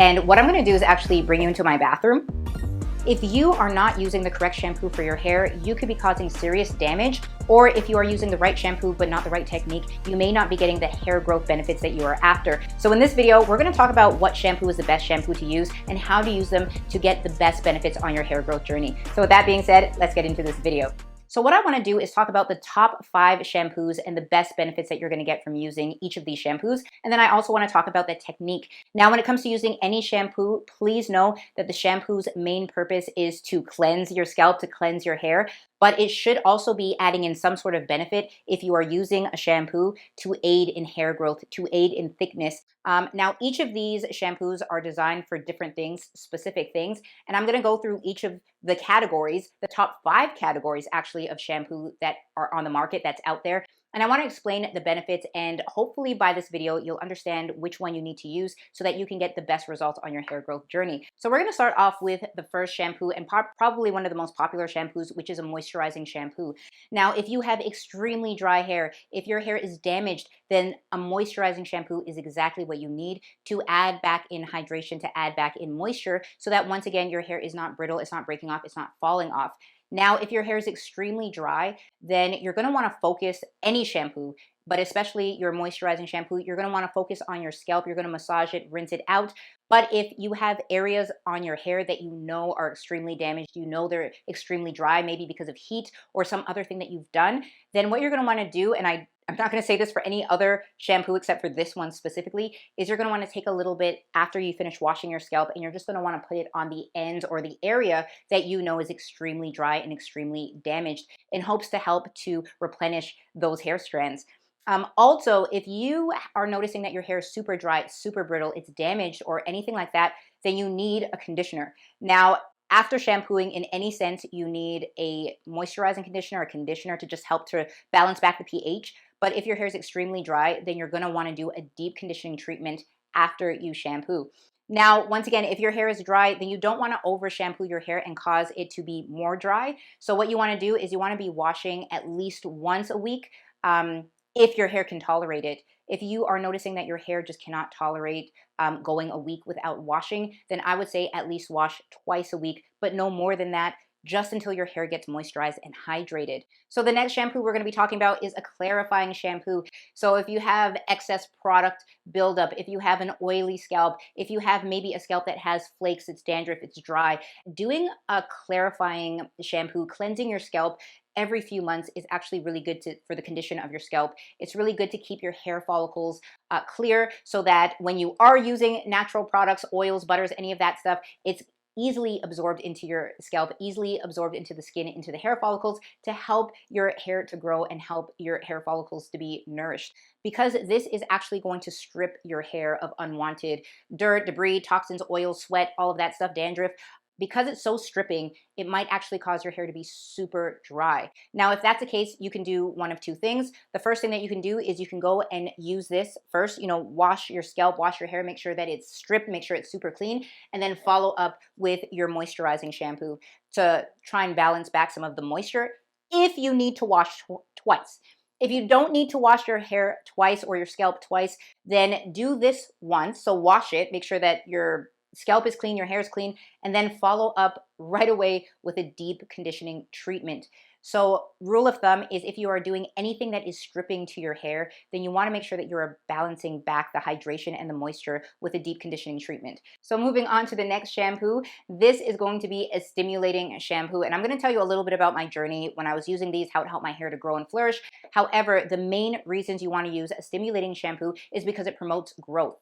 And what I'm gonna do is actually bring you into my bathroom. If you are not using the correct shampoo for your hair, you could be causing serious damage, or if you are using the right shampoo but not the right technique, you may not be getting the hair growth benefits that you are after. So in this video, we're gonna talk about what shampoo is the best shampoo to use and how to use them to get the best benefits on your hair growth journey. So with that being said, let's get into this video. So what I want to do is talk about the top 5 shampoos and the best benefits that you're going to get from using each of these shampoos. And then I also want to talk about the technique. Now, when it comes to using any shampoo, please know that the shampoo's main purpose is to cleanse your scalp, to cleanse your hair, but it should also be adding in some sort of benefit if you are using a shampoo to aid in hair growth, to aid in thickness. Now, each of these shampoos are designed for different things, specific things, and I'm going to go through each of the categories, the top 5 categories actually of shampoo that are on the market, that's out there. And I want to explain the benefits, and hopefully by this video, you'll understand which one you need to use so that you can get the best results on your hair growth journey. So we're going to start off with the first shampoo, and probably one of the most popular shampoos, which is a moisturizing shampoo. Now, if you have extremely dry hair, if your hair is damaged, then a moisturizing shampoo is exactly what you need to add back in hydration, to add back in moisture, so that once again, your hair is not brittle, it's not breaking off, it's not falling off. Now, if your hair is extremely dry, then you're going to want to focus any shampoo, but especially your moisturizing shampoo, you're going to want to focus on your scalp. You're going to massage it, rinse it out. But if you have areas on your hair that you know are extremely damaged, you know they're extremely dry, maybe because of heat or some other thing that you've done, then what you're going to want to do, and I'm not going to say this for any other shampoo except for this one specifically, is you're going to want to take a little bit after you finish washing your scalp, and you're just going to want to put it on the ends or the area that you know is extremely dry and extremely damaged, in hopes to help to replenish those hair strands. Also, if you are noticing that your hair is super dry, super brittle, it's damaged or anything like that, then you need a conditioner. Now, after shampooing in any sense, you need a moisturizing conditioner, a conditioner to just help to balance back the pH. But if your hair is extremely dry, then you're going to want to do a deep conditioning treatment after you shampoo. Now, once again, if your hair is dry, then you don't want to over shampoo your hair and cause it to be more dry. So what you want to do is you want to be washing at least once a week. If your hair can tolerate it. If you are noticing that your hair just cannot tolerate going a week without washing, then I would say at least wash twice a week, but no more than that, just until your hair gets moisturized and hydrated. So the next shampoo we're going to be talking about is a clarifying shampoo. So if you have excess product buildup, if you have an oily scalp, if you have maybe a scalp that has flakes, it's dandruff, it's dry, doing a clarifying shampoo, cleansing your scalp every few months is actually really good for the condition of your scalp. It's really good to keep your hair follicles clear, so that when you are using natural products, oils, butters, any of that stuff, it's easily absorbed into your scalp, easily absorbed into the skin, into the hair follicles, to help your hair to grow and help your hair follicles to be nourished. Because this is actually going to strip your hair of unwanted dirt, debris, toxins, oil, sweat, all of that stuff, dandruff. Because it's so stripping, it might actually cause your hair to be super dry. Now, if that's the case, you can do one of 2 things. The first thing that you can do is you can go and use this first, wash your scalp, wash your hair, make sure that it's stripped, make sure it's super clean, and then follow up with your moisturizing shampoo to try and balance back some of the moisture if you need to wash twice. If you don't need to wash your hair twice or your scalp twice, then do this once. So wash it, make sure that your scalp is clean, your hair is clean, and then follow up right away with a deep conditioning treatment. So rule of thumb is if you are doing anything that is stripping to your hair, then you want to make sure that you're balancing back the hydration and the moisture with a deep conditioning treatment. So moving on to the next shampoo, this is going to be a stimulating shampoo. And I'm going to tell you a little bit about my journey when I was using these, how it helped my hair to grow and flourish. However, the main reasons you want to use a stimulating shampoo is because it promotes growth.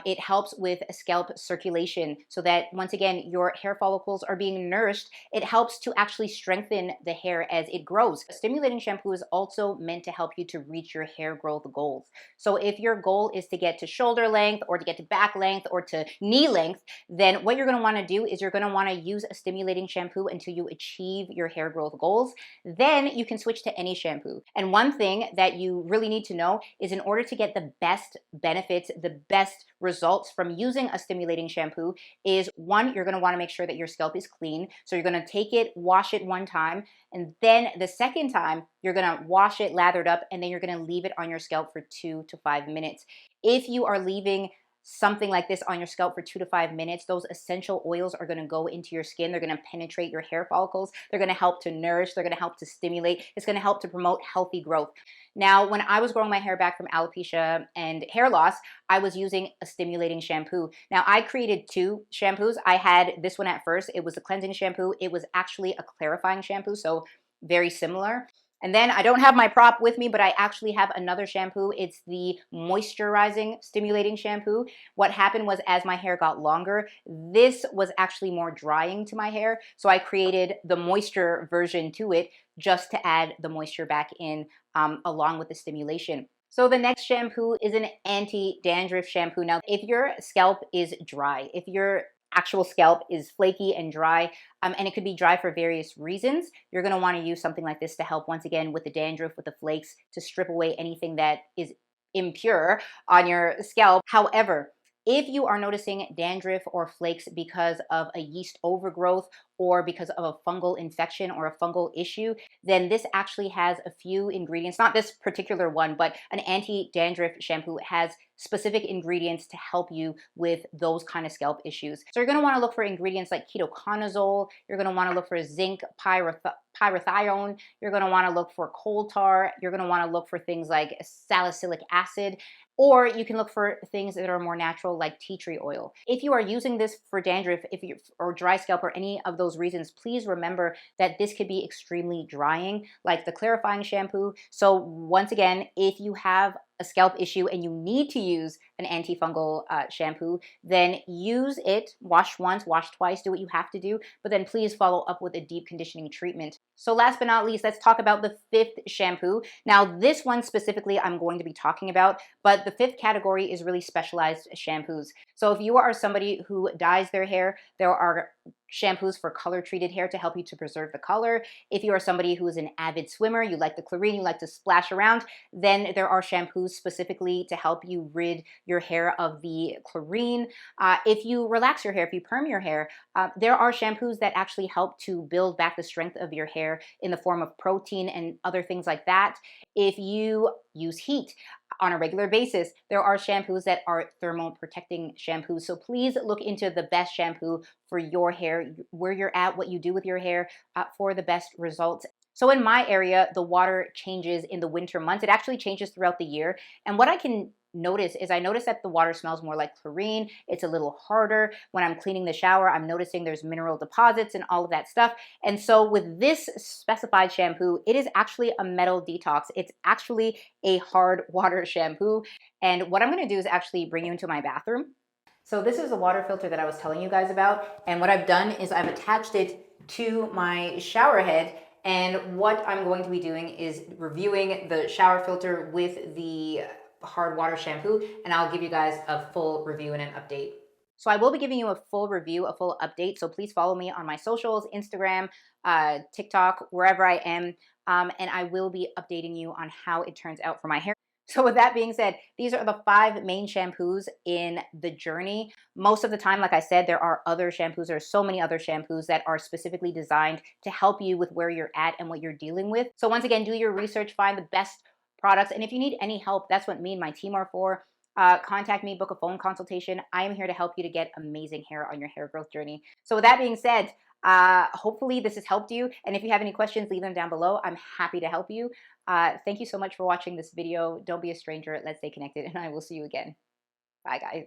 It helps with scalp circulation so that, once again, your hair follicles are being nourished. It helps to actually strengthen the hair as it grows. A stimulating shampoo is also meant to help you to reach your hair growth goals. So if your goal is to get to shoulder length or to get to back length or to knee length, then what you're going to want to do is you're going to want to use a stimulating shampoo until you achieve your hair growth goals. Then you can switch to any shampoo. And one thing that you really need to know is, in order to get the best benefits, the best results from using a stimulating shampoo, is one, you're going to want to make sure that your scalp is clean. So you're going to take it, wash it one time, and then the second time you're going to wash it, lather it up, and then you're going to leave it on your scalp for 2 to 5 minutes. If you are leaving something like this on your scalp for 2 to 5 minutes, those essential oils are going to go into your skin. They're going to penetrate your hair follicles. They're going to help to nourish. They're going to help to stimulate. It's going to help to promote healthy growth. Now, when I was growing my hair back from alopecia and hair loss, I was using a stimulating shampoo. Now, I created 2 shampoos. I had this one at first. It was a cleansing shampoo. It was actually a clarifying shampoo, so very similar. And then I don't have my prop with me, but I actually have another shampoo. It's the Moisturizing Stimulating Shampoo. What happened was, as my hair got longer, this was actually more drying to my hair. So I created the moisture version to it just to add the moisture back in along with the stimulation. So the next shampoo is an anti-dandruff shampoo. Now, if your scalp is dry, if your actual scalp is flaky and dry, and it could be dry for various reasons, you're going to want to use something like this to help, once again, with the dandruff, with the flakes, to strip away anything that is impure on your scalp. However, if you are noticing dandruff or flakes because of a yeast overgrowth or because of a fungal infection or a fungal issue, then this actually has a few ingredients, not this particular one, but an anti-dandruff shampoo has specific ingredients to help you with those kind of scalp issues. So you're going to want to look for ingredients like ketoconazole. You're going to want to look for zinc pyrithione. You're going to want to look for coal tar. You're going to want to look for things like salicylic acid. Or you can look for things that are more natural, like tea tree oil. If you are using this for dandruff, or dry scalp, or any of those reasons, please remember that this could be extremely drying, like the clarifying shampoo. So once again, if you have a scalp issue and you need to use an antifungal shampoo, then use it. Wash once, wash twice, do what you have to do, but then please follow up with a deep conditioning treatment. So last but not least, let's talk about the 5th shampoo. Now, this one specifically I'm going to be talking about, but the 5th category is really specialized shampoos. So if you are somebody who dyes their hair, there are shampoos for color treated hair to help you to preserve the color. If you are somebody who is an avid swimmer, you like the chlorine, you like to splash around, then there are shampoos specifically to help you rid your hair of the chlorine. If you relax your hair, if you perm your hair, there are shampoos that actually help to build back the strength of your hair in the form of protein and other things like that. If you use heat on a regular basis, there are shampoos that are thermal protecting shampoos. So please look into the best shampoo for your hair, where you're at, what you do with your hair, for the best results. So in my area, the water changes in the winter months. It actually changes throughout the year. And what I can notice is I notice that the water smells more like chlorine. It's a little harder. When I'm cleaning the shower, I'm noticing there's mineral deposits and all of that stuff. And so with this specified shampoo, it is actually a metal detox. It's actually a hard water shampoo. And what I'm going to do is actually bring you into my bathroom. So this is the water filter that I was telling you guys about. And what I've done is I've attached it to my shower head. And what I'm going to be doing is reviewing the shower filter with the hard water shampoo, and I'll give you guys a full review and an update. So I will be giving you a full review, a full update. So please follow me on my socials, Instagram, TikTok, wherever I am. And I will be updating you on how it turns out for my hair. So with that being said, these are the 5 main shampoos in the journey. Most of the time, like I said, there are other shampoos. There are so many other shampoos that are specifically designed to help you with where you're at and what you're dealing with. So once again, do your research, find the best products. And if you need any help, that's what me and my team are for. Contact me, book a phone consultation. I am here to help you to get amazing hair on your hair growth journey. So with that being said, hopefully this has helped you. And if you have any questions, leave them down below. I'm happy to help you. Thank you so much for watching this video. Don't be a stranger. Let's stay connected, and I will see you again. Bye, guys.